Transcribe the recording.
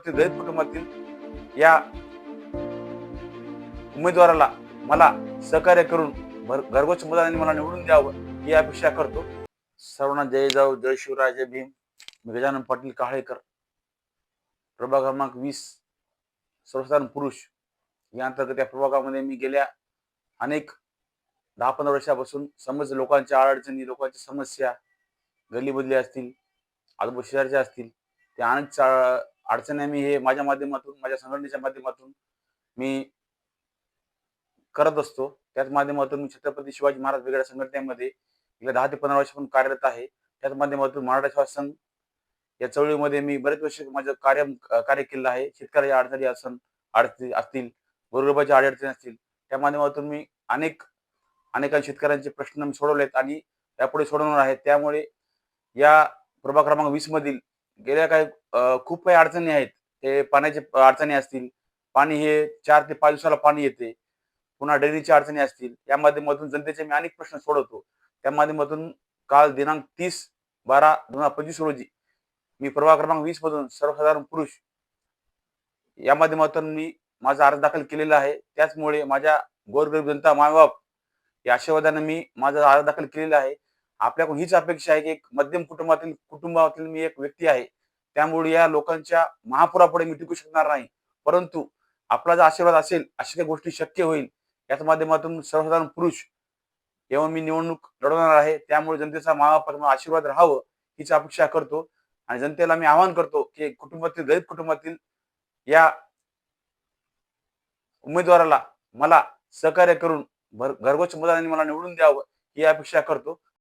दलित कुटुंबातील या उमेदवाराला मला सहकार्य करून घरगोच मतदानाने मला निवडून द्यावं ही अपेक्षा करतो. सर्वांना जय जाऊ, जय शिवराय, जय भीम. मी गजानन पाटील काहळेकर, प्रभाग क्रमांक 20, सर्वसाधारण पुरुष या अंतर्गत या प्रभागामध्ये मी गेल्या अनेक 10-15 वर्षापासून समज लोकांच्या अडचणी, लोकांच्या समस्या, गल्लीबोचले असतील, आजूबाजू शेजारच्या असतील, त्या अनेक अडचणी मी हे माझ्या माध्यमातून, माझ्या संघटनेच्या माध्यमातून मी करत असतो. त्याच माध्यमातून मी छत्रपती शिवाजी महाराज वेगळ्या संघटनेमध्ये गेल्या 10 ते 15 वर्षापासून कार्यरत आहे. त्याच माध्यमातून मराठा सेवा संघ या चळवळीमध्ये मी बरेच वर्ष माझं कार्य केलेलं आहे. शेतकऱ्याच्या अडचणी असतील, गोरगरिबाच्या अडचणी असतील, त्या माध्यमातून मी अनेक शेतकऱ्यांचे प्रश्न मी सोडवलेत आणि यापुढे सोडवणार आहे. त्यामुळे या प्रभाग क्रमांक 20 मधील गेल्या काही खूप काही अडचणी आहेत. ते पाण्याचे अडचणी असतील. पाणी हे 4 ते 5 दिवसाला पाणी येते. पुन्हा डेअरीच्या अडचणी असतील. या माध्यमातून जनतेचे मी अनेक प्रश्न सोडवतो. त्या माध्यमातून काल दिनांक 30/12/2025 रोजी मी प्रभाग क्रमांक 20 मधून सर्वसाधारण पुरुष या माध्यमातून मी माझा अर्ज दाखल केलेला आहे. त्याचमुळे माझ्या गोरगरीब जनता, मायबाप या आशीर्वादाने मी माझा अर्ज दाखल केलेला आहे. आपल्याकडून हीच अपेक्षा आहे की एक मध्यम कुटुंबातील मी एक व्यक्ती आहे. त्यामुळे या लोकांच्या महापुरापुढे मी टिकू शकणार नाही. परंतु आपला जर आशीर्वाद असेल, अशा काही गोष्टी शक्य होईल. याच माध्यमातून सर्वसाधारण पुरुष जेव्हा मी निवडणूक लढवणार आहे. त्यामुळे जनतेचा महापाचा आशीर्वाद राहावं हीच अपेक्षा करतो आणि जनतेला मी आवाहन करतो की दलित कुटुंबातील या उमेदवाराला मला सहकार्य करून घरगोच मतदानाने मला निवडून द्यावं ही अपेक्षा करतो.